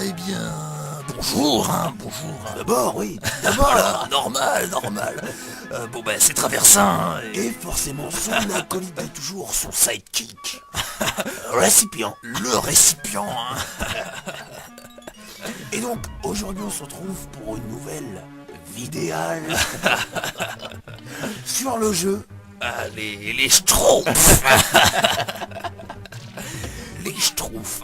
Eh bien, bonjour, bonjour. D'abord, oui. Voilà, normal. Bon ben, c'est Traversin, Et forcément, son acolyte de toujours, son sidekick. Récipient. le récipient, Et donc, aujourd'hui, on se retrouve pour une nouvelle vidéale sur le jeu. les Schtroumpfs. Les Schtroumpfs,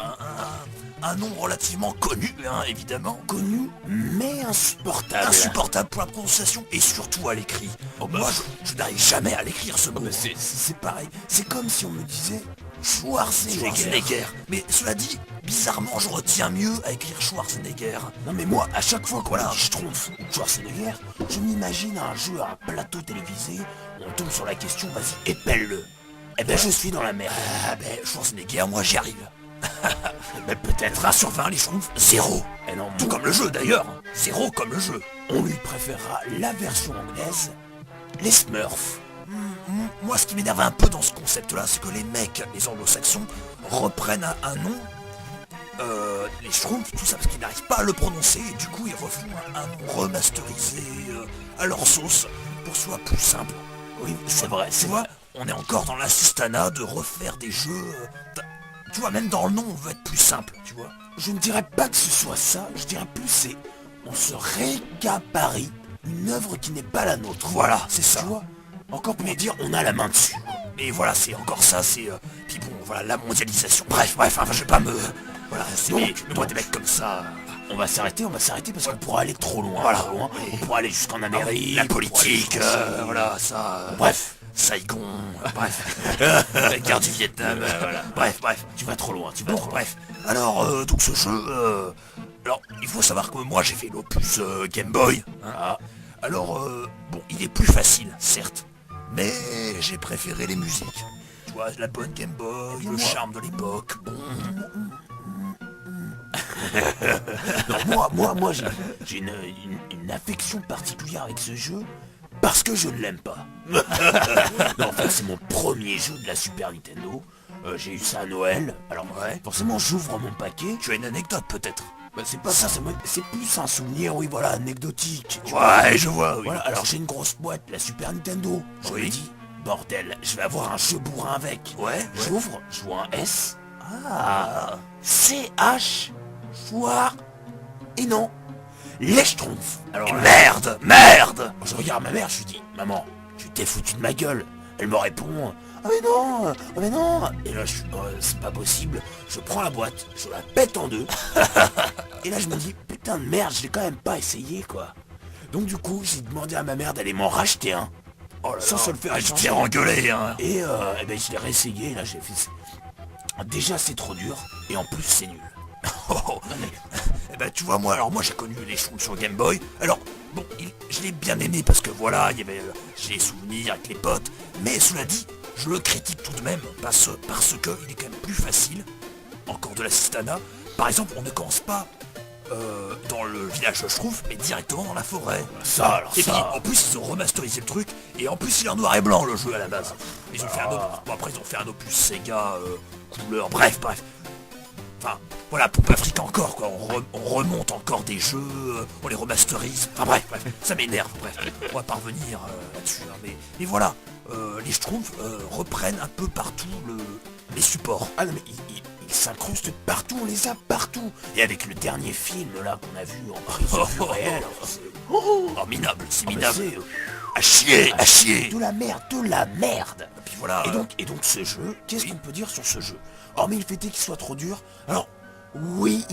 un nom relativement connu, évidemment. Connu, mais insupportable. Insupportable pour la prononciation et surtout à l'écrit. Moi, je n'arrive jamais à l'écrire ce mot. C'est pareil. C'est comme si on me disait Schwarzenegger. Mais cela dit, bizarrement, je retiens mieux à écrire Schwarzenegger. Non mais moi, à chaque fois qu'on Voilà. dit Schtroumpf ou Schwarzenegger, je m'imagine un jeu à un plateau télévisé, on tombe sur la question, vas-y, épelle-le. Eh ben je suis dans la merde. Ah ben, Schwarzenegger, moi j'y arrive. Mais peut-être 1 sur 20 les Schtroumpfs, 0. Eh non, Tout comme le jeu d'ailleurs. 0 comme le jeu. on lui préférera la version anglaise, les Smurfs. Moi, ce qui m'énerve un peu dans ce concept-là, c'est que les mecs, les anglo-saxons, reprennent un nom, les Schtroumpfs, tout ça, parce qu'ils n'arrivent pas à le prononcer, et du coup, ils refont un nom remasterisé à leur sauce, pour que ce soit plus simple. Oui, c'est vrai, Tu c'est vois, vrai. on est encore dans l'assistanat de refaire des jeux... tu vois, même dans le nom, on veut être plus simple, tu vois. Je ne dirais pas que ce soit ça, je dirais plus c'est... On se récaparie une œuvre qui n'est pas la nôtre. Voilà, c'est ça. Tu vois, encore pour dire on a la main dessus. Mais voilà, c'est encore ça, c'est... puis bon, voilà, la mondialisation. Bref, enfin, je vais pas me... Voilà, c'est moi des mecs comme ça... On va s'arrêter parce qu'on pourra aller trop loin. Voilà. Trop loin. On pourra aller jusqu'en Amérique. La on pourra aller politique, jusqu'en Chine. voilà, ça... Bref, Saigon, bref. La guerre du Vietnam, voilà. Bref. tu vas trop loin, tu vas trop loin. Bref. Alors, donc ce jeu... alors, il faut savoir que moi, j'ai fait l'opus Game Boy. Alors, bon, il est plus facile, certes. Mais j'ai préféré les musiques. Tu vois, la bonne Game Boy, le charme de l'époque. Bon, Moi, j'ai une affection particulière avec ce jeu parce que je ne l'aime pas. Non, en fait, c'est mon premier jeu de la Super Nintendo. J'ai eu ça à Noël. Alors, Ouais. forcément, j'ouvre mon paquet. tu as une anecdote peut-être? Bah, c'est pas ça, c'est plus un souvenir, oui, voilà, anecdotique. Tu vois. Ouais, je vois, oui. Voilà, alors j'ai une grosse boîte, la Super Nintendo. Je Oui. me dis, bordel, je vais avoir un jeu bourrin avec. Ouais. J'ouvre, je vois un S. CH, Choir, et non, les Schtroumpfs. Alors Et là, merde. je regarde ma mère, je lui dis, maman, tu t'es foutu de ma gueule. Elle me répond, ah mais non. Et là, je suis, c'est pas possible. Je prends la boîte, je la pète en deux. Et là, je me dis, putain de merde, je l'ai quand même pas essayé, quoi. Donc du coup, j'ai demandé à ma mère d'aller m'en racheter un. Oh là Sans là. se le faire Ah, je échanger. t'ai engueulé, hein. Et eh ben, je l'ai réessayé, là, j'ai fait... Déjà, c'est trop dur, et en plus, c'est nul. Oh. Eh ben tu vois moi j'ai connu les Schtroumpfs sur Game Boy. Alors bon je l'ai bien aimé parce que voilà il y avait j'ai des souvenirs avec les potes. Mais cela dit je le critique tout de même parce que il est quand même plus facile. Encore de l'assistanat. Par exemple on ne commence pas dans le village de Schtroumpf mais directement dans la forêt. Ça, alors Et puis ça... en plus ils ont remasterisé le truc et en plus il est en noir et blanc le jeu à la base. Ils ont fait un opus, bon, après ils ont fait un opus Sega couleur, bref. Enfin, voilà, Poupe Afrique encore, quoi. On remonte encore des jeux, on les remasterise. Enfin bref, ça m'énerve, bref. On va pas revenir là-dessus, hein, mais voilà. Les Schtroumpfs reprennent un peu partout les supports. Ah non mais ils s'incrustent partout, on les a partout. Et avec le dernier film là qu'on a vu en prise de vue réelle, Oh, minable, c'est bah, minable. c'est- À chier. de la merde. Et puis voilà. Et donc ce jeu, qu'est-ce qu'on peut dire sur ce jeu? Hormis le fait qu'il soit trop dur, alors oui,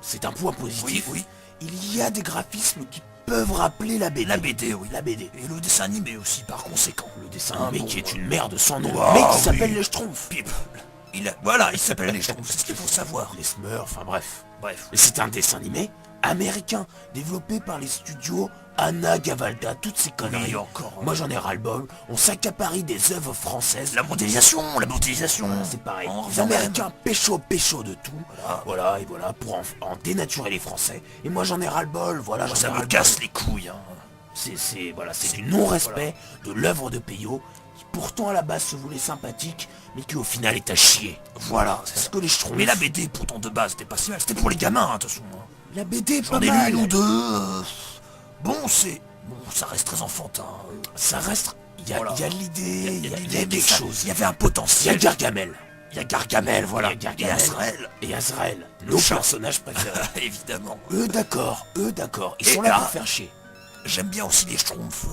c'est un point positif. Oui. Il y a des graphismes qui peuvent rappeler la BD. La BD, oui. La BD. Et le dessin animé aussi, par conséquent. Le dessin animé qui est une merde sans nom, Ah, mais qui s'appelle oui. les Schtroumpfs. Pipe. Voilà, il s'appelle les Schtroumpfs, c'est ce qu'il faut savoir. Les Smurfs, enfin bref. Bref. Et c'est un dessin animé américain, développé par les studios Hanna Gavalda, toutes ces conneries. Oui, encore, Moi j'en ai ras-le-bol, on s'accaparie des œuvres françaises. La mondialisation. C'est pareil. En Les revient Américains pécho de tout. Voilà, pour en dénaturer les Français. Et moi j'en ai ras-le-bol, voilà. Moi, j'en ai ça me ras-le-bol. casse les couilles, hein. C'est du non-respect de l'œuvre de Peyo, qui pourtant à la base se voulait sympathique, mais qui au final est à chier. Voilà, C'est ce que les Schtroumpfs... Mais la BD, pourtant, de base, c'était pas si mal. C'était pour les gamins, hein, de toute façon. Hein. La BD, J'en pas ai lu mal. une ou deux. Bon, ça reste très enfantin. Ça reste... Il y a de l'idée, il y a l'idée, quelque chose. Il y avait un Il y a potentiel. Gargamel. Il y a Gargamel, voilà. Il y a Gargamel. Et Azrael. Et Azrael, Le nos chat. personnages préférés. Évidemment. Eux d'accord. Ils Et sont là là- pour faire chier. J'aime bien aussi les Schtroumpfs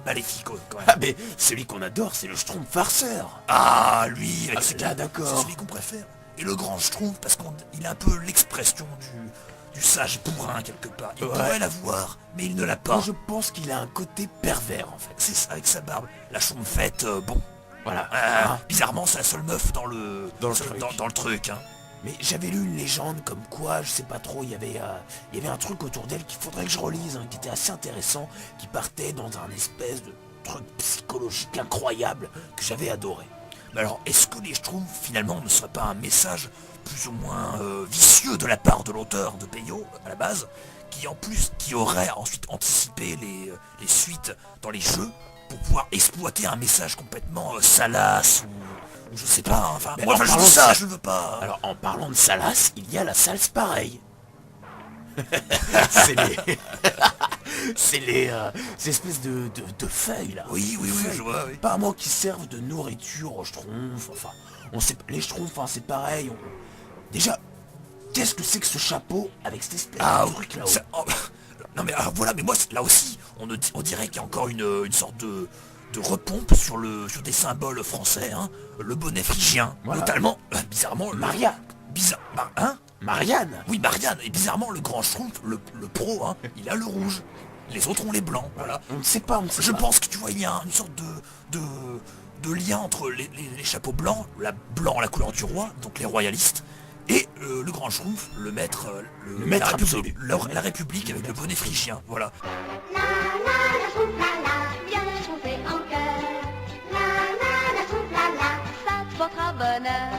maléfiques, quand même. Ah mais celui qu'on adore, c'est le Schtroumpf farceur. Ah, lui, avec Ah, ses là, c'est d'accord. celui qu'on préfère. Et le grand Schtroumpf, parce qu'il a un peu l'expression du sage bourrin, quelque part. Il Ouais. pourrait l'avoir, mais il ne l'a pas. Moi je pense qu'il a un côté pervers en fait. C'est ça, avec sa barbe. La Schtroumpfette, bon. Voilà. Bizarrement, c'est la seule meuf dans le truc. dans le truc, hein. Mais j'avais lu une légende comme quoi, je sais pas trop, il y avait un truc autour d'elle qu'il faudrait que je relise, hein, qui était assez intéressant, qui partait dans un espèce de truc psychologique incroyable que j'avais adoré. Mais alors, est-ce que les Schtroumpfs, finalement, ne seraient pas un message plus ou moins vicieux de la part de l'auteur de Peyo, à la base, qui aurait ensuite anticipé les suites dans les jeux pour pouvoir exploiter un message complètement salace ou je sais pas, hein, enfin, Mais moi, en enfin, je parlant veux de ça, ça- je veux pas. Alors en parlant de Salas, il y a la salse pareil. c'est les... c'est les ces espèces de feuilles là. Oui, Feuilles. je vois, oui. Apparemment qui servent de nourriture aux Schtroumpfs, enfin, on sait les Schtroumpfs, hein, c'est pareil. Déjà, qu'est-ce que c'est que ce chapeau avec cette espèce de truc là-haut? Non mais alors voilà, mais moi là aussi, on dirait qu'il y a encore une sorte de repompe sur des symboles français, hein. Le bonnet phrygien, Voilà. notamment, bizarrement, Maria, hein. Marianne. Oui, Marianne, et bizarrement, le grand Schtroumpf, le pro, hein, il a le rouge. Les autres ont les blancs, voilà. On ne sait pas, on ne sait Je pas. pense que tu vois, il y a une sorte de lien entre les chapeaux blancs, la couleur du roi, donc les royalistes, et le grand Schtroumpf, le maître, Le maître la absolu. la République avec le bonnet phrygien, voilà. La la la Schtroumpf la la, bien chauffé en cœur. La Schtroumpf la la, ça te portera bonheur.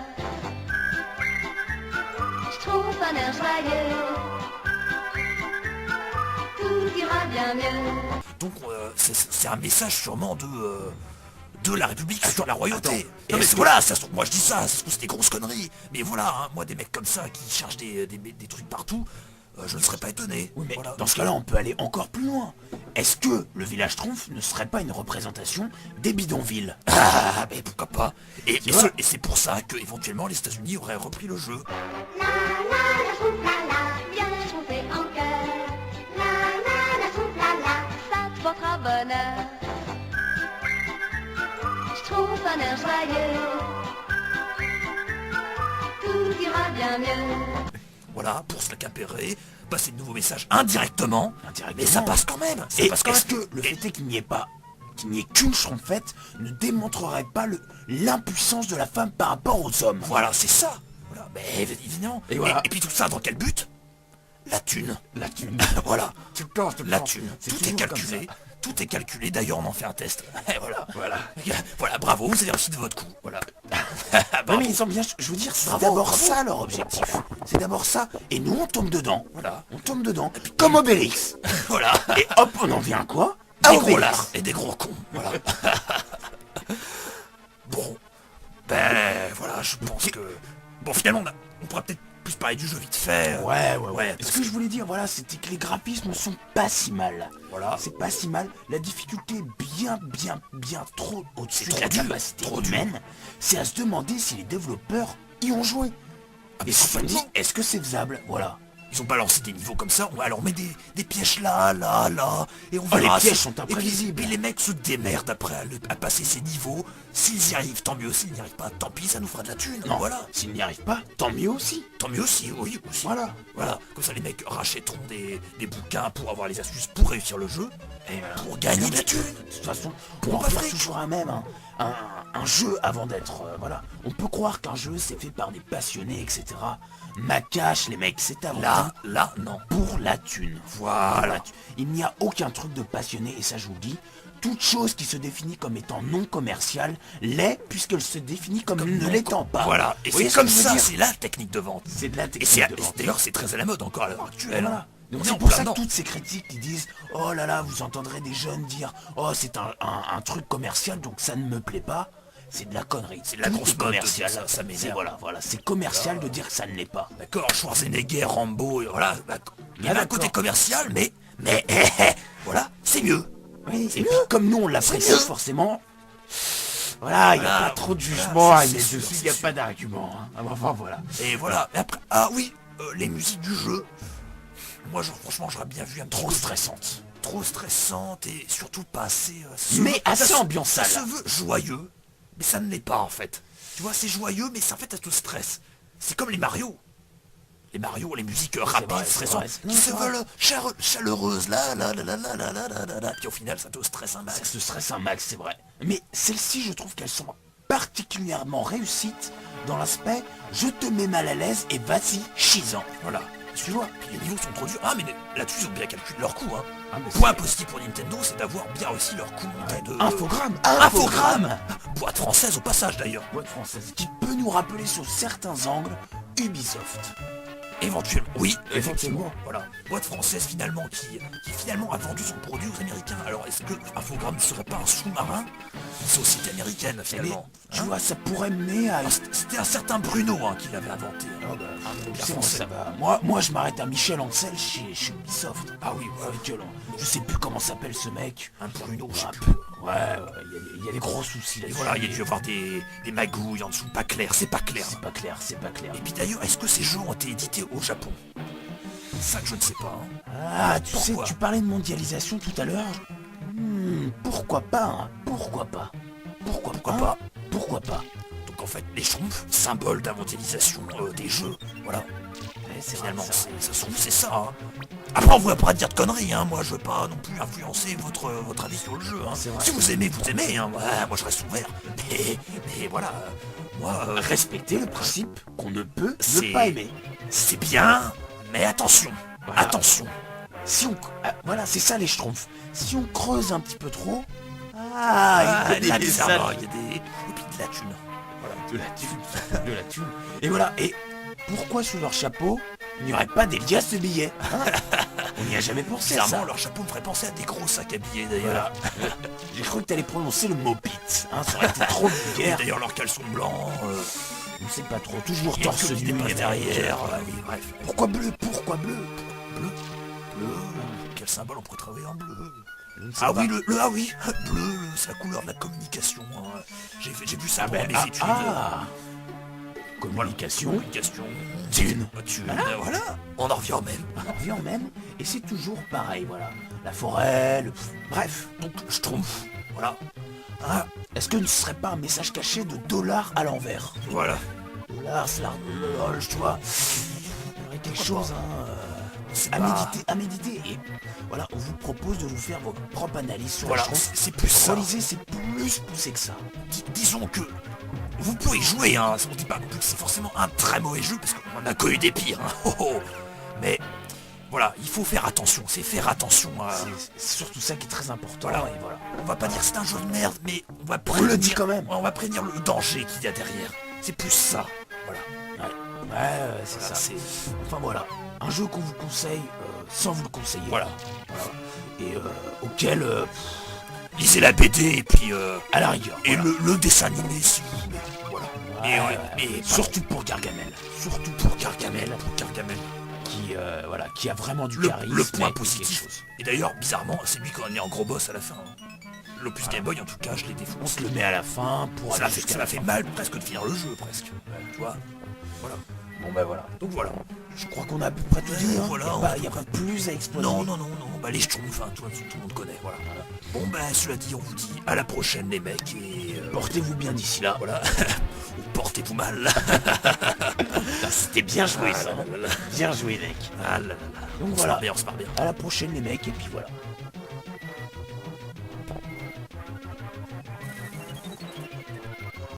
Schtroumpf un air joyeux, tout ira bien mieux. Donc c'est un message sûrement de la République sur la royauté. attends. Non mais voilà, moi je dis ça, ça se trouve c'est des grosses conneries. Mais voilà, hein, moi des mecs comme ça qui cherchent des trucs partout, je ne serais pas étonné. Oui, mais Voilà. dans ce cas-là, on peut aller encore plus loin. Est-ce que le village Schtroumpf ne serait pas une représentation des bidonvilles? Ah, mais pourquoi pas. Et vois c'est pour ça que éventuellement les États-Unis auraient repris le jeu. La Schtroumpf la la, bien chauffé en cœur. La Schtroumpf la la, ça te portera bonheur. Schtroumpf un air joyeux, tout ira bien mieux. Voilà, pour se la capérer, passer de nouveaux messages indirectement. Mais ça passe quand même. Ça Et passe quand est-ce même. que le fait est qu'il n'y ait qu'une Schtroumpfette ne démontrerait pas l'impuissance de la femme par rapport aux hommes? Voilà, c'est ça. Voilà, mais évidemment. Et voilà. Et puis tout ça dans quel but? La thune. La thune. Voilà. Tu le penses, La thune. C'est Tout est toujours calculé. comme ça. Tout est calculé. D'ailleurs, on en fait un test. Et voilà. Voilà. Voilà, bravo, vous avez réussi de votre coup. Voilà. Non Bravo. mais ils sont bien, je veux dire, c'est Bravo, d'abord bravo. ça leur objectif. C'est d'abord ça. Et nous on tombe dedans. Voilà. On tombe dedans. Comme Obélix. Voilà. Et hop, on en vient à quoi? À Des gros Obélix. lards et des gros cons. Voilà. Bon. Ben, voilà, je pense que... Bon, finalement, on pourra peut-être plus parler du jeu vite fait. Ouais. parce Ce que je voulais dire, voilà, c'était que les graphismes sont pas si mal. Voilà. C'est pas si mal. La difficulté est bien trop au-dessus C'est de trop la dur, capacité trop dur. humaine. C'est à se demander si les développeurs y ont joué. mais Et si on dit, complètement. est-ce que c'est faisable? Voilà. Ils ont balancé des niveaux comme ça, alors on met des pièges là, et on Oh, les verra. pièges si- sont et puis- imprévisibles. Et puis les mecs se démerdent après à passer ces niveaux. S'ils y arrivent, tant mieux. S'ils n'y arrivent pas, tant pis, ça nous fera de la thune. Non, Voilà. s'ils n'y arrivent pas, tant mieux aussi. Tant mieux aussi, oui, aussi. Voilà. Voilà. Comme ça, les mecs rachèteront des bouquins pour avoir les astuces pour réussir le jeu. Et voilà. Pour gagner de la thune. De toute façon, Pour on va pas faire fric. toujours un même, hein. un jeu avant d'être... voilà. On peut croire qu'un jeu c'est fait par des passionnés, etc. Macache, les mecs, c'est avant Là, non. pour la thune. Voilà. Il n'y a aucun truc de passionné, et ça je vous le dis. Toute chose qui se définit comme étant non commerciale l'est, puisqu'elle se définit comme ne l'étant pas. Voilà. Et Vous voyez c'est ce que comme je veux ça, dire c'est la technique de vente. C'est de la Et technique de et vente. d'ailleurs, c'est très à la mode encore à l'heure actuelle. Voilà. Donc On est c'est en pour plein ça que dedans. toutes ces critiques qui disent oh là là, vous entendrez des jeunes dire oh c'est un truc commercial donc ça ne me plaît pas, c'est de la connerie. C'est de la Tout grosse est mode de commercial. dire ça, ça m'énerve. C'est voilà, c'est commercial de dire que ça ne l'est pas. D'accord, Schwarzenegger, Rambo, et voilà. Il y avait un d'accord. côté commercial, mais voilà, c'est mieux. Oui, C'est et puis mieux. comme nous on l'apprécie mieux. forcément, voilà, il n'y a Voilà, pas trop de voilà, jugement à c'est mettre sûr, dessus, c'est il n'y a sûr. pas d'argument. Hein. Enfin voilà. Et voilà. Et après, ah oui, les musiques du jeu. Moi, franchement, j'aurais bien vu un Trop petit peu- stressante. trop stressante et surtout pas assez. Mais assez ça ambiançale. se veut joyeux, mais ça ne l'est pas en fait. Tu vois, c'est joyeux, mais ça en fait ça te stresse. C'est comme les Mario. Les Mario, les musiques rapides, vrai, c'est stressantes, vrai. qui Non, se c'est vrai. veulent chaleureuses, là, puis au final ça te stresse un Ça max. se stresse un max, c'est vrai. Mais celles-ci, je trouve qu'elles sont particulièrement réussites dans l'aspect je te mets mal à l'aise et vas-y, chis-en. Voilà. Tu vois, puis les niveaux sont trop durs. Ah mais là-dessus ils ont bien calculé leur coût, hein. Ah, mais Point positif pour Nintendo, c'est d'avoir bien réussi leur coût de... Infogramme. Boîte française au passage d'ailleurs. Boîte française qui peut nous rappeler sur certains angles Ubisoft. Éventuellement, oui, Éventuellement. effectivement. Voilà. Boîte française finalement qui finalement a vendu son produit aux Américains. Alors est-ce que Infogrames ne serait pas un sous-marin société américaine Mais finalement tu hein. vois, ça pourrait mener à... Alors, c'était un certain Bruno hein, qui l'avait inventé. Oh, bah, Un nom bien c'est bon, français. ça va. Moi, je m'arrête à Michel Ancel chez Ubisoft. Ah oui, ouais. Avec je sais plus comment s'appelle ce mec. Un Bruno, je sais Un plus. peu. Ouais, il y a des gros soucis là. Et voilà, il y a dû y avoir des magouilles en dessous, pas clair, c'est pas clair. C'est pas clair, c'est pas clair. Et puis d'ailleurs, est-ce que ces jeux ont été édités au Japon? C'est ça que je ne sais pas. Hein. Ah, tu sais, Pourquoi tu parlais de mondialisation tout à l'heure. Pourquoi pas, hein, pourquoi pas. Pourquoi pas. Pourquoi pas. Donc en fait, les Schtroumpfs, symbole de la mondialisation des jeux, voilà. Ouais, c'est Finalement, vrai, c'est vrai. ça se trouve, c'est ça. Hein. Après, on ne pas dire de conneries, hein. Moi, je veux pas non plus influencer votre avis sur le jeu. Hein. C'est vrai. Si vous aimez, vous aimez. Hein. Ouais, moi, je reste ouvert. Mais voilà, moi, Respecter le principe qu'on ne peut c'est- ne pas aimer. c'est bien, mais attention. Voilà. Attention. Si on... voilà, c'est ça les schtroumpfs. Si on creuse un petit peu trop... Ah, il y a de la des bizarre, messages. il y a des... Et puis de la thune. De la thune, de la thune. Et voilà, et pourquoi sous leur chapeau, il n'y aurait pas des liasses de billets hein? On n'y a jamais pensé à Bizarrement, ça. leur chapeau me ferait penser à des gros sacs à billets, d'ailleurs. Voilà. J'ai cru que t'allais prononcer le mot bite. Hein, ça aurait été trop Et vulgaire. d'ailleurs, leur caleçon blanc, On sait pas trop, toujours il y a torse que nu des pages derrière. derrière. Oui, bref. Pourquoi bleu? Pourquoi bleu? Bleu. Bleu. Quel symbole on pourrait travailler en bleu? Je ne sais Ah pas. oui, ah oui, bleu, c'est la couleur de la communication. Hein. J'ai vu ça pendant mes études. Communication, Communication, thune. thune, voilà. On en revient au même. On revient au même, et c'est toujours pareil, voilà. La forêt, bref. Donc, je trompe. Voilà. Ah, est-ce que ce serait pas un message caché de dollar à l'envers? Voilà. Dollar, c'est la lol, tu vois. Il y aurait quelque chose, hein, C'est à pas- méditer, à méditer. Et voilà, on vous propose de vous faire votre propre analyse sur Voilà, la chose. c'est plus ça. Relisez, c'est plus poussé que ça. Disons que vous pouvez jouer, hein. On dit pas non plus que c'est forcément un très mauvais jeu, parce qu'on en a connu des pires. Hein. Oh, oh. Mais voilà, il faut faire attention. C'est faire attention à... C'est surtout ça qui est très important. Voilà. Et voilà. On va pas dire que c'est un jeu de merde, mais on va On le dit quand même. On va prévenir le danger qu'il y a derrière. C'est plus ça. Voilà. Ouais, c'est Voilà, ça. c'est... Enfin voilà, un jeu qu'on vous conseille sans vous le conseiller. Voilà. Et auquel, Lisez la BD et puis... à la rigueur. et voilà. le dessin animé si vous voulez. Voilà. Mais surtout pour Gargamel. surtout pour Gargamel. Qui a vraiment du Le charisme. point et quelque positif. chose. Et d'ailleurs, bizarrement, c'est lui qu'on a mis en gros boss à la fin. Hein. L'Opus Game Boy, en tout cas, je l'ai On défoncé. se le met à la fin pour Ça aller m'a jusqu'à fait la fin. mal presque de finir le jeu, presque. Tu vois. Voilà. Bon bah voilà. Donc voilà. Je crois qu'on a à peu près tout dit. Hein. Voilà, Il n'y a pas plus à exploiter. Non. Bah les Schtroumpfs, hein, tout le monde connaît. Voilà. Bon, bah cela dit, on vous dit à la prochaine, les mecs. Et Portez-vous bien d'ici là. voilà. Ou portez-vous mal. C'était bien joué Ah ça. là là là. Bien joué mec. Ah là là là. Donc On se voilà. marre bien, on se marre bien. À la prochaine les mecs et puis voilà.